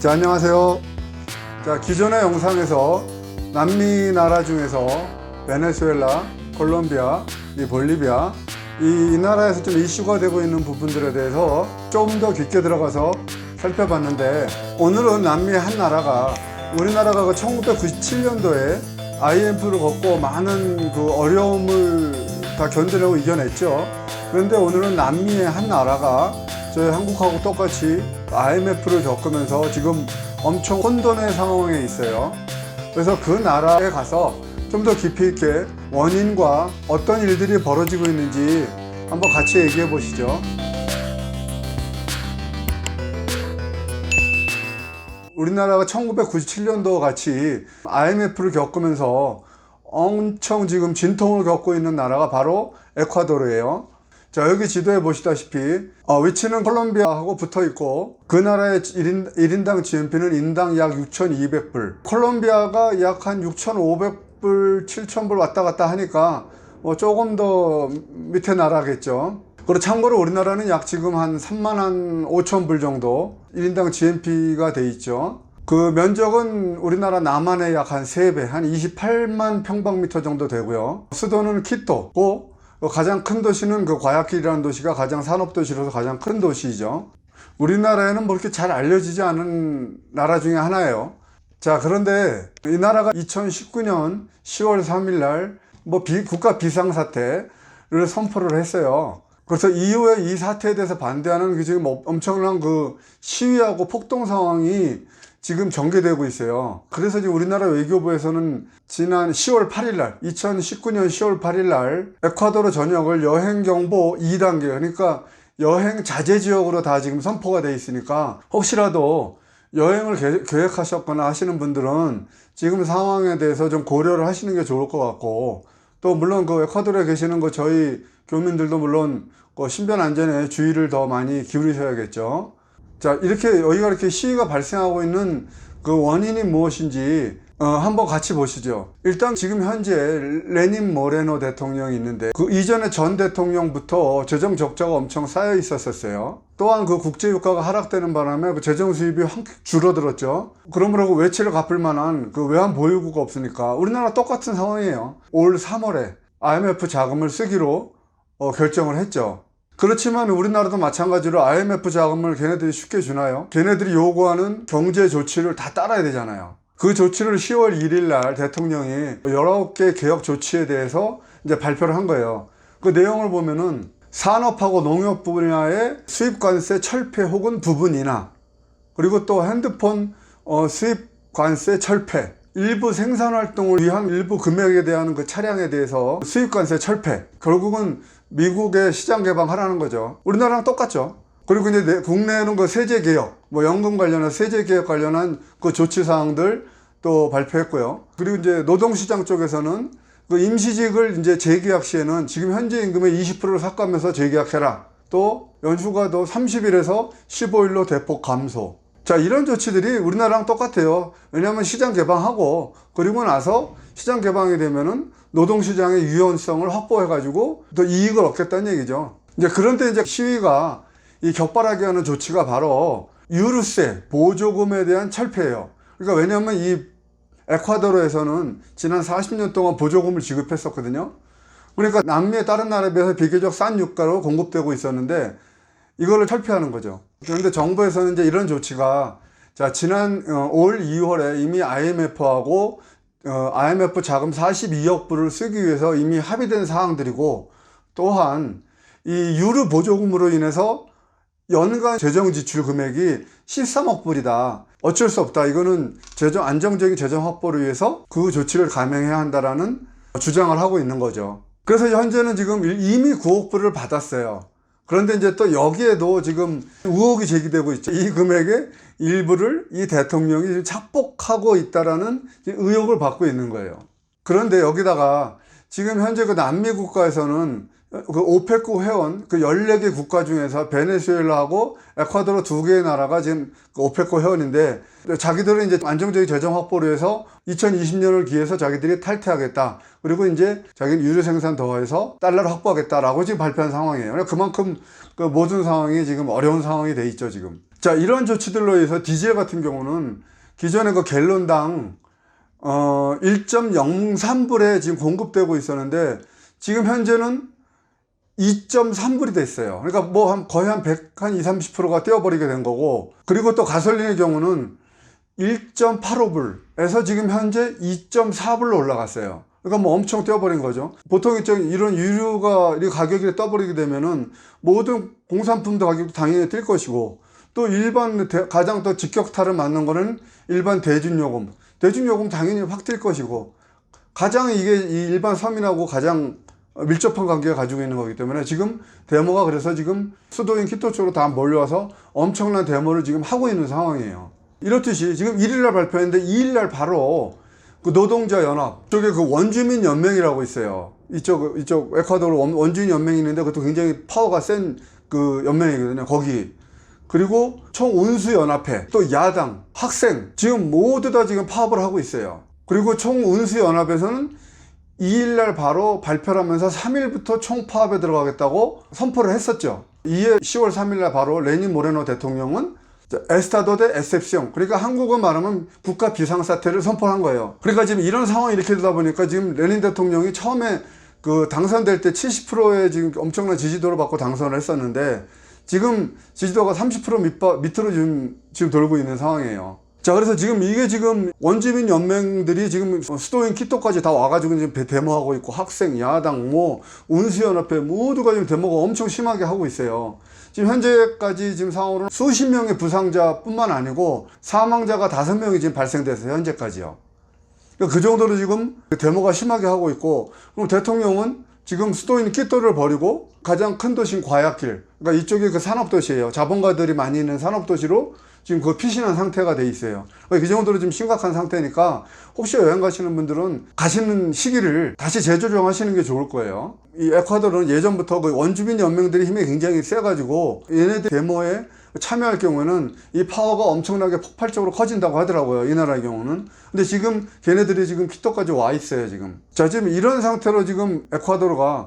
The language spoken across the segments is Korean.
자, 안녕하세요. 자, 기존의 영상에서 남미 나라 중에서 베네수엘라, 콜롬비아, 볼리비아 이 나라에서 좀 이슈가 되고 있는 부분들에 대해서 좀 더 깊게 들어가서 살펴봤는데, 오늘은 남미의 한 나라가, 우리나라가 1997년도에 IMF를 겪고 많은 그 어려움을 다 견뎌내고 이겨냈죠. 그런데 오늘은 남미의 한 나라가 저희 한국하고 똑같이 IMF를 겪으면서 지금 엄청 혼돈의 상황에 있어요. 그래서 그 나라에 가서 좀 더 깊이 있게 원인과 어떤 일들이 벌어지고 있는지 한번 같이 얘기해 보시죠. 우리나라가 1997년도 같이 IMF를 겪으면서 엄청 지금 진통을 겪고 있는 나라가 바로 에콰도르예요. 자, 여기 지도에 보시다시피 위치는 콜롬비아하고 붙어 있고, 그 나라의 1인당 GNP는 인당 약 6,200불, 콜롬비아가 약 한 6,500불, 7,000불 왔다 갔다 하니까 조금 더 밑에 나라겠죠. 그리고 참고로 우리나라는 약 지금 한 35,000불 정도 1인당 GNP가 돼 있죠. 그 면적은 우리나라 남한의 약 한 3배, 한 28만 평방미터 정도 되고요. 수도는 키토고, 가장 큰 도시는 그 과야킬이라는 도시가 가장 산업도시로서 가장 큰 도시이죠. 우리나라에는 뭐 그렇게 잘 알려지지 않은 나라 중에 하나예요. 자, 그런데 이 나라가 2019년 10월 3일 날 국가 비상사태를 선포를 했어요. 그래서 이후에 이 사태에 대해서 반대하는 지금 엄청난 그 시위하고 폭동 상황이 지금 전개되고 있어요. 그래서 지금 우리나라 외교부에서는 지난 10월 8일 날, 2019년 10월 8일 날 에콰도르 전역을 여행경보 2단계, 그러니까 여행 자제 지역으로 다 지금 선포가 돼 있으니까, 혹시라도 여행을 계획하셨거나 하시는 분들은 지금 상황에 대해서 좀 고려를 하시는 게 좋을 것 같고, 또 물론 그 에콰도르에 계시는 그 저희 교민들도 물론 신변 안전에 주의를 더 많이 기울이셔야겠죠. 자, 여기가 이렇게 시위가 발생하고 있는 그 원인이 무엇인지 한번 같이 보시죠. 일단 지금 현재 레닌 모레노 대통령이 있는데, 그 이전에 전 대통령부터 재정 적자가 엄청 쌓여 있었어요. 또한 그 국제유가가 하락되는 바람에 그 재정 수입이 확 줄어들었죠. 그러므로 그 외채를 갚을 만한 그 외환 보유고가 없으니까 우리나라 똑같은 상황이에요. 올 3월에 IMF 자금을 쓰기로 결정을 했죠. 그렇지만 우리나라도 마찬가지로 IMF 자금을 걔네들이 쉽게 주나요? 걔네들이 요구하는 경제 조치를 다 따라야 되잖아요. 그 조치를 10월 1일 날 대통령이 19개 개혁 조치에 대해서 이제 발표를 한 거예요. 그 내용을 보면은 산업하고 농업 분야의 수입관세 철폐 혹은 부분이나, 그리고 또 핸드폰 수입관세 철폐, 일부 생산활동을 위한 일부 금액에 대한 그 차량에 대해서 수입관세 철폐, 결국은 미국의 시장 개방하라는 거죠. 우리나라랑 똑같죠. 그리고 이제 국내에는 그 세제개혁, 연금 관련한 세제개혁 관련한 그 조치사항들 또 발표했고요. 그리고 이제 노동시장 쪽에서는 그 임시직을 이제 재계약 시에는 지금 현재 임금의 20%를 삭감해서 재계약해라. 또 연휴가도 30일에서 15일로 대폭 감소. 자, 이런 조치들이 우리나라랑 똑같아요. 왜냐하면 시장 개방하고, 그리고 나서 시장 개방이 되면은 노동시장의 유연성을 확보해가지고 또 이익을 얻겠다는 얘기죠. 이제 그런데 이제 시위가 이 격발하게 하는 조치가 바로 유류세 보조금에 대한 철폐예요. 그러니까 왜냐하면 이 에콰도르에서는 지난 40년 동안 보조금을 지급했었거든요. 그러니까 남미의 다른 나라에 비해서 비교적 싼 유가로 공급되고 있었는데 이거를 철폐하는 거죠. 그런데 정부에서는 이제 이런 조치가, 자, 지난 올 2월에 이미 IMF하고 IMF 자금 42억 불을 쓰기 위해서 이미 합의된 사항들이고, 또한 이 유류 보조금으로 인해서 연간 재정 지출 금액이 13억 불이다. 어쩔 수 없다. 이거는 안정적인 재정 확보를 위해서 그 조치를 감행해야 한다라는 주장을 하고 있는 거죠. 그래서 현재는 지금 이미 9억 불을 받았어요. 그런데 이제 또 여기에도 지금 의혹이 제기되고 있죠. 이 금액의 일부를 이 대통령이 착복하고 있다라는 의혹을 받고 있는 거예요. 그런데 여기다가 지금 현재 그 남미 국가에서는 그 오페크 회원 그 14개 국가 중에서 베네수엘라하고 에콰도르 2개의 나라가 지금 그 오페크 회원인데, 자기들은 이제 안정적인 재정 확보를 위해서 2020년을 기해서 자기들이 탈퇴하겠다. 그리고 이제 자기는 유류 생산 더해서 달러를 확보하겠다라고 지금 발표한 상황이에요. 그만큼 그 모든 상황이 지금 어려운 상황이 돼 있죠, 지금. 자, 이런 조치들로 해서 디젤 같은 경우는 기존에 그 갤런당 1.03불에 지금 공급되고 있었는데 지금 현재는 2.3불이 됐어요. 그러니까 뭐 거의 한 30%가 뛰어버리게 된 거고, 그리고 또 가솔린의 경우는 1.85불에서 지금 현재 2.4불로 올라갔어요. 그러니까 뭐 엄청 뛰어버린 거죠. 보통 이런 유류가 이 가격이 떠버리게 되면은 모든 공산품도 가격도 당연히 뛸 것이고, 또 일반 가장 또 직격탄을 맞는 거는 일반 대중요금 당연히 확 뛸 것이고, 가장 이게 이 일반 서민하고 가장 밀접한 관계가 가지고 있는 거기 때문에 지금 데모가 그래서 지금 수도인 키토 쪽으로 다 몰려와서 엄청난 데모를 지금 하고 있는 상황이에요. 이렇듯이 지금 1일날 발표했는데 2일날 바로 그 노동자 연합 쪽에 그 원주민 연맹이라고 있어요. 이쪽 에콰도르 원주민 연맹이 있는데 그것도 굉장히 파워가 센 그 연맹이거든요. 거기. 그리고 총운수연합회, 또 야당, 학생, 지금 모두 다 지금 파업을 하고 있어요. 그리고 총운수연합에서는 2일날 바로 발표를 하면서 3일부터 총파업에 들어가겠다고 선포를 했었죠. 이에 10월 3일날 바로 레닌 모레노 대통령은 에스타도 데 에셉시옹, 그러니까 한국어 말하면 국가 비상사태를 선포한 거예요. 그러니까 지금 이런 상황이 이렇게 되다 보니까 지금 레닌 대통령이 처음에 그 당선될 때 70%의 지금 엄청난 지지도를 받고 당선을 했었는데 지금 지지도가 30% 밑으로 지금 돌고 있는 상황이에요. 자, 그래서 지금 이게 지금 원주민 연맹들이 지금 수도인 키토까지 다 와가지고 지금 데모하고 있고, 학생, 야당, 뭐 운수연합회 모두가 지금 데모가 엄청 심하게 하고 있어요. 지금 현재까지 지금 상황으로는 수십 명의 부상자뿐만 아니고 사망자가 5명이 지금 발생됐어요. 현재까지요. 그러니까 그 정도로 지금 데모가 심하게 하고 있고, 그럼 대통령은 지금 수도인 키토를 버리고 가장 큰 도시인 과야킬, 그러니까 이쪽이 그 산업도시예요. 자본가들이 많이 있는 산업도시로 지금 그 피신한 상태가 돼 있어요. 그 정도로 좀 심각한 상태니까 혹시 여행 가시는 분들은 가시는 시기를 다시 재조정하시는 게 좋을 거예요. 이 에콰도르는 예전부터 그 원주민 연맹들의 힘이 굉장히 세가지고 얘네들 데모에 참여할 경우에는 이 파워가 엄청나게 폭발적으로 커진다고 하더라고요. 이 나라의 경우는. 근데 지금 걔네들이 지금 키토까지 와 있어요, 지금. 자, 지금 이런 상태로 지금 에콰도르가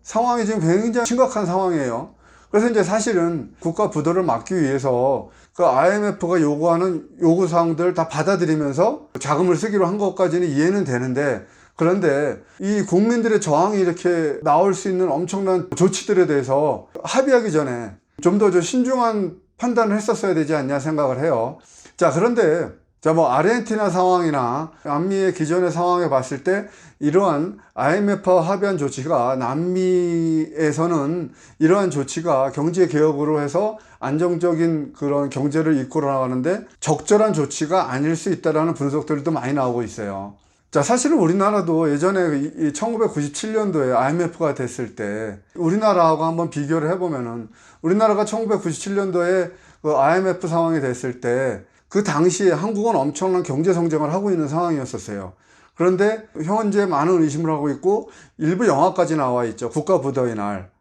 상황이 지금 굉장히 심각한 상황이에요. 그래서 이제 사실은 국가 부도를 막기 위해서 그 IMF가 요구하는 요구사항들 다 받아들이면서 자금을 쓰기로 한 것까지는 이해는 되는데, 그런데 이 국민들의 저항이 이렇게 나올 수 있는 엄청난 조치들에 대해서 합의하기 전에 좀 더 신중한 판단을 했었어야 되지 않냐 생각을 해요. 자, 그런데 뭐 아르헨티나 상황이나 남미의 기존의 상황에 봤을 때 이러한 IMF와 합의한 조치가, 남미에서는 이러한 조치가 경제 개혁으로 해서 안정적인 그런 경제를 이끌어 나가는데 적절한 조치가 아닐 수 있다라는 분석들도 많이 나오고 있어요. 자, 사실은 우리나라도 예전에 1997년도에 IMF가 됐을 때 우리나라하고 한번 비교를 해보면은, 우리나라가 1997년도에 그 IMF 상황이 됐을 때 그 당시에 한국은 엄청난 경제 성장을 하고 있는 상황이었었어요. 그런데 현재 많은 의심을 하고 있고 일부 영화까지 나와 있죠. 국가 부도의 날.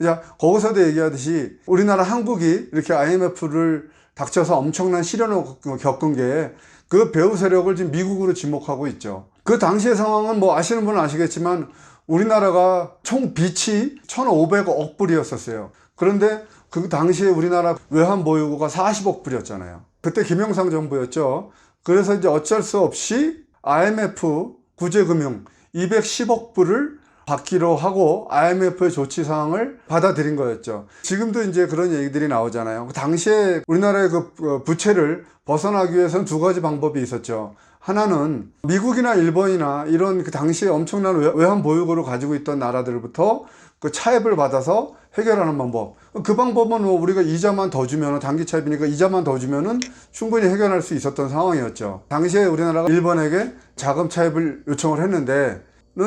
자, 거기서도 얘기하듯이 우리나라 한국이 이렇게 IMF를 닥쳐서 엄청난 시련을 겪은 게 그 배후 세력을 지금 미국으로 지목하고 있죠. 그 당시의 상황은 뭐 아시는 분은 아시겠지만 우리나라가 총 빚이 1,500억 불이었었어요. 그런데 그 당시에 우리나라 외환 보유고가 40억 불이었잖아요. 그때 김영삼 정부였죠. 그래서 이제 어쩔 수 없이 IMF 구제금융 210억 불을 받기로 하고 IMF의 조치 사항을 받아들인 거였죠. 지금도 이제 그런 얘기들이 나오잖아요. 당시에 우리나라의 그 부채를 벗어나기 위해서는 두 가지 방법이 있었죠. 하나는 미국이나 일본이나 이런 그 당시에 엄청난 외환 보유고를 가지고 있던 나라들부터 그 차입을 받아서 해결하는 방법. 그 방법은 뭐 우리가 이자만 더 주면은, 단기 차입이니까 이자만 더 주면은 충분히 해결할 수 있었던 상황이었죠. 당시에 우리나라가 일본에게 자금 차입을 요청을 했는데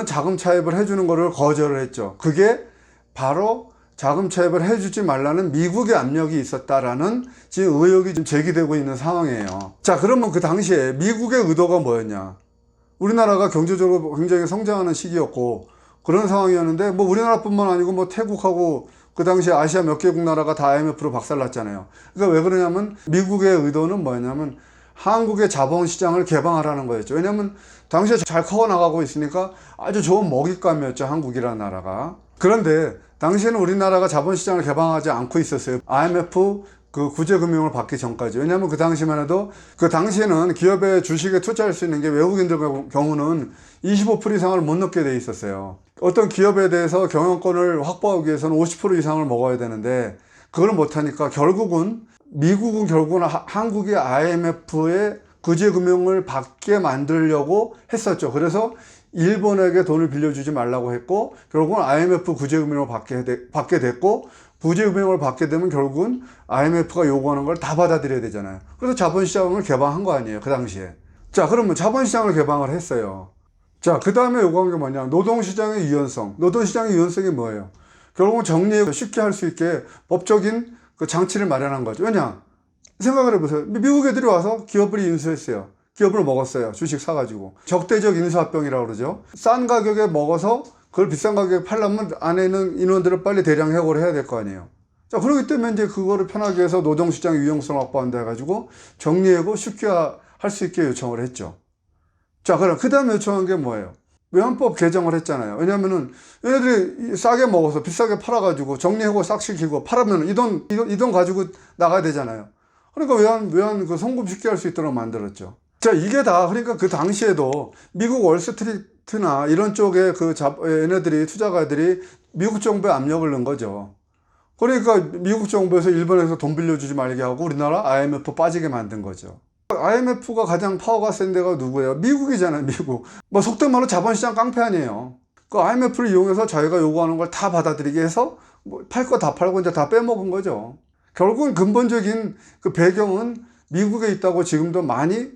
자금 차입을 해주는 거를 거절을 했죠. 그게 바로 자금 차입을 해주지 말라는 미국의 압력이 있었다라는 지금 의혹이 지금 제기되고 있는 상황이에요. 자, 그러면 그 당시에 미국의 의도가 뭐였냐? 우리나라가 경제적으로 굉장히 성장하는 시기였고 그런 상황이었는데, 뭐 우리나라뿐만 아니고 뭐 태국하고 그 당시에 아시아 몇 개국 나라가 다 IMF로 박살났잖아요. 그러니까 왜 그러냐면 미국의 의도는 뭐였냐면 한국의 자본시장을 개방하라는 거였죠. 왜냐하면 당시에 잘 커나가고 있으니까 아주 좋은 먹잇감이었죠, 한국이라는 나라가. 그런데 당시에는 우리나라가 자본시장을 개방하지 않고 있었어요. IMF 그 구제금융을 받기 전까지. 왜냐하면 그 당시만 해도 그 당시에는 기업의 주식에 투자할 수 있는 게 외국인들 경우는 25% 이상을 못 넣게 돼 있었어요. 어떤 기업에 대해서 경영권을 확보하기 위해서는 50% 이상을 먹어야 되는데 그걸 못하니까 결국은 미국은 한국이 IMF의 구제금융을 받게 만들려고 했었죠. 그래서 일본에게 돈을 빌려주지 말라고 했고 결국은 IMF 구제금융을 받게 됐고 구제금융을 받게 되면 결국은 IMF가 요구하는 걸 다 받아들여야 되잖아요. 그래서 자본시장을 개방한 거 아니에요, 그 당시에. 자, 그러면 자본시장을 개방을 했어요. 자, 그 다음에 요구한 게 뭐냐? 노동시장의 유연성. 노동시장의 유연성이 뭐예요? 결국은 정리에 쉽게 할 수 있게 법적인 그 장치를 마련한 거죠. 왜냐? 생각을 해보세요. 미국 애들이 와서 기업을 인수했어요. 기업을 먹었어요. 주식 사가지고. 적대적 인수합병이라고 그러죠. 싼 가격에 먹어서 그걸 비싼 가격에 팔려면 안에 있는 인원들을 빨리 대량 해고를 해야 될 거 아니에요. 자, 그렇기 때문에 이제 그거를 편하게 해서 노동시장 유연성을 확보한다 해가지고 정리해고 쉽게 할 수 있게 요청을 했죠. 자, 그럼 그 다음에 요청한 게 뭐예요? 외환법 개정을 했잖아요. 왜냐면은 얘네들이 싸게 먹어서 비싸게 팔아가지고 정리해고 싹 시키고 팔으면 이 돈 가지고 나가야 되잖아요. 그러니까 외환 그 송금 쉽게 할 수 있도록 만들었죠. 자, 이게 다 그러니까 그 당시에도 미국 월스트리트나 이런 쪽에 얘네들이 투자가들이 미국 정부에 압력을 넣은 거죠. 그러니까 미국 정부에서 일본에서 돈 빌려주지 말게 하고 우리나라 IMF 빠지게 만든 거죠. IMF가 가장 파워가 센 데가 누구예요? 미국이잖아요, 미국. 뭐 속된 말로 자본시장 깡패 아니에요. 그 IMF를 이용해서 자기가 요구하는 걸 다 받아들이게 해서 뭐 팔 거 다 팔고 이제 다 빼먹은 거죠. 결국은 근본적인 그 배경은 미국에 있다고 지금도 많이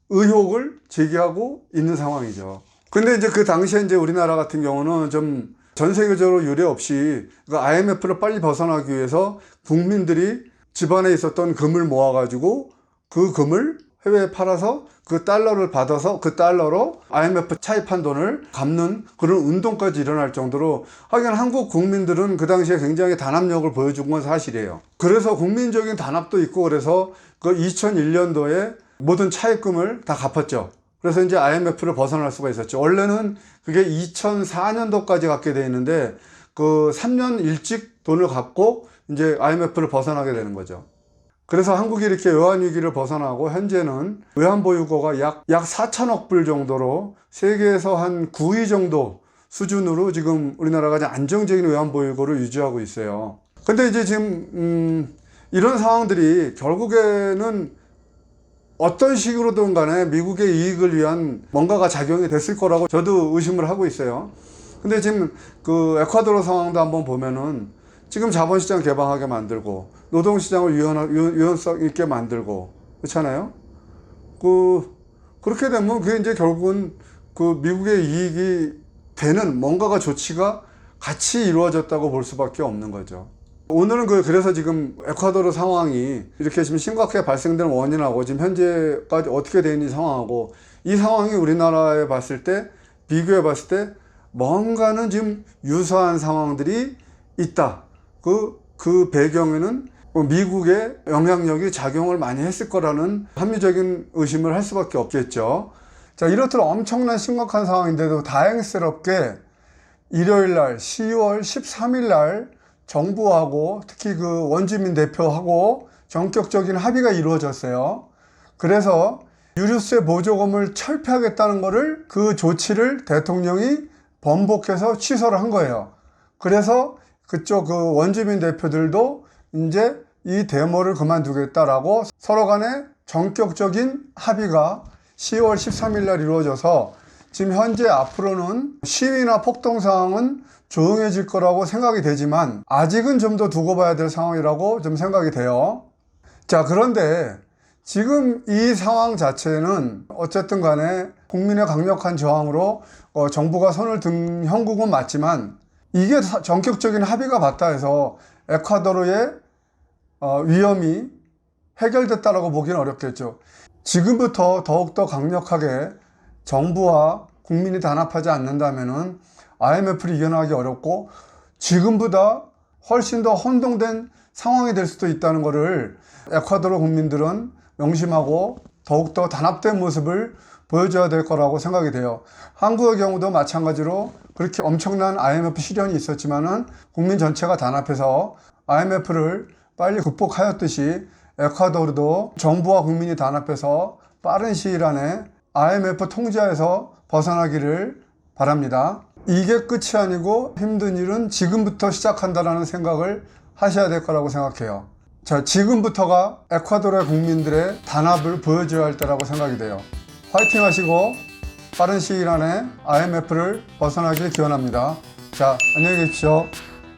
의혹을 제기하고 있는 상황이죠. 근데 이제 그 당시에 이제 우리나라 같은 경우는 좀 전 세계적으로 유례 없이 그 IMF를 빨리 벗어나기 위해서 국민들이 집안에 있었던 금을 모아가지고 그 금을 해외에 팔아서 그 달러를 받아서 그 달러로 IMF 차입한 돈을 갚는 그런 운동까지 일어날 정도로 하긴 한국 국민들은 그 당시에 굉장히 단합력을 보여준 건 사실이에요. 그래서 국민적인 단합도 있고 그래서 그 2001년도에 모든 차입금을 다 갚았죠. 그래서 이제 IMF를 벗어날 수가 있었죠. 원래는 그게 2004년도까지 갖게 돼 있는데 그 3년 일찍 돈을 갚고 이제 IMF를 벗어나게 되는 거죠. 그래서 한국이 이렇게 외환위기를 벗어나고 현재는 외환보유고가 약 4천억 불 정도로 세계에서 한 9위 정도 수준으로 지금 우리나라가 안정적인 외환보유고를 유지하고 있어요. 근데 이제 지금 이런 상황들이 결국에는 어떤 식으로든 간에 미국의 이익을 위한 뭔가가 작용이 됐을 거라고 저도 의심을 하고 있어요. 근데 지금 그 에콰도르 상황도 한번 보면은 지금 자본시장 개방하게 만들고 노동시장을 유연성 있게 만들고 그렇잖아요. 그렇게 되면 그게 이제 결국은 그 미국의 이익이 되는 뭔가가 조치가 같이 이루어졌다고 볼 수밖에 없는 거죠. 오늘은 그래서 지금 에콰도르 상황이 이렇게 지금 심각하게 발생되는 원인하고 지금 현재까지 어떻게 되어 있는 상황하고 이 상황이 우리나라에 봤을 때 비교해 봤을 때 뭔가는 지금 유사한 상황들이 있다. 그 배경에는 미국의 영향력이 작용을 많이 했을 거라는 합리적인 의심을 할 수밖에 없겠죠. 자, 이렇듯 엄청난 심각한 상황인데도 다행스럽게 일요일 날 10월 13일 날 정부하고 특히 그 원주민 대표하고 전격적인 합의가 이루어졌어요. 그래서 유류세 보조금을 철폐하겠다는 거를 그 조치를 대통령이 번복해서 취소를 한 거예요. 그래서 그쪽 그 원주민 대표들도 이제 이 데모를 그만두겠다라고 서로 간에 전격적인 합의가 10월 13일 날 이루어져서 지금 현재 앞으로는 시위나 폭동 상황은 조용해질 거라고 생각이 되지만 아직은 좀 더 두고 봐야 될 상황이라고 좀 생각이 돼요. 자, 그런데 지금 이 상황 자체는 어쨌든 간에 국민의 강력한 저항으로 정부가 손을 든 형국은 맞지만 이게 전격적인 합의가 맞다 해서 에콰도르의 위험이 해결됐다라고 보기는 어렵겠죠. 지금부터 더욱더 강력하게 정부와 국민이 단합하지 않는다면은 IMF를 이겨나가기 어렵고 지금보다 훨씬 더 혼동된 상황이 될 수도 있다는 것을 에콰도르 국민들은 명심하고 더욱더 단합된 모습을 보여줘야 될 거라고 생각이 돼요. 한국의 경우도 마찬가지로 그렇게 엄청난 IMF 시련이 있었지만은 국민 전체가 단합해서 IMF를 빨리 극복하였듯이 에콰도르도 정부와 국민이 단합해서 빠른 시일 안에 IMF 통제하에서 벗어나기를 바랍니다. 이게 끝이 아니고 힘든 일은 지금부터 시작한다는 생각을 하셔야 될 거라고 생각해요. 자, 지금부터가 에콰도르 국민들의 단합을 보여줘야 할 때라고 생각이 돼요. 화이팅 하시고 빠른 시일 안에 IMF를 벗어나길 기원합니다. 자, 안녕히 계십시오.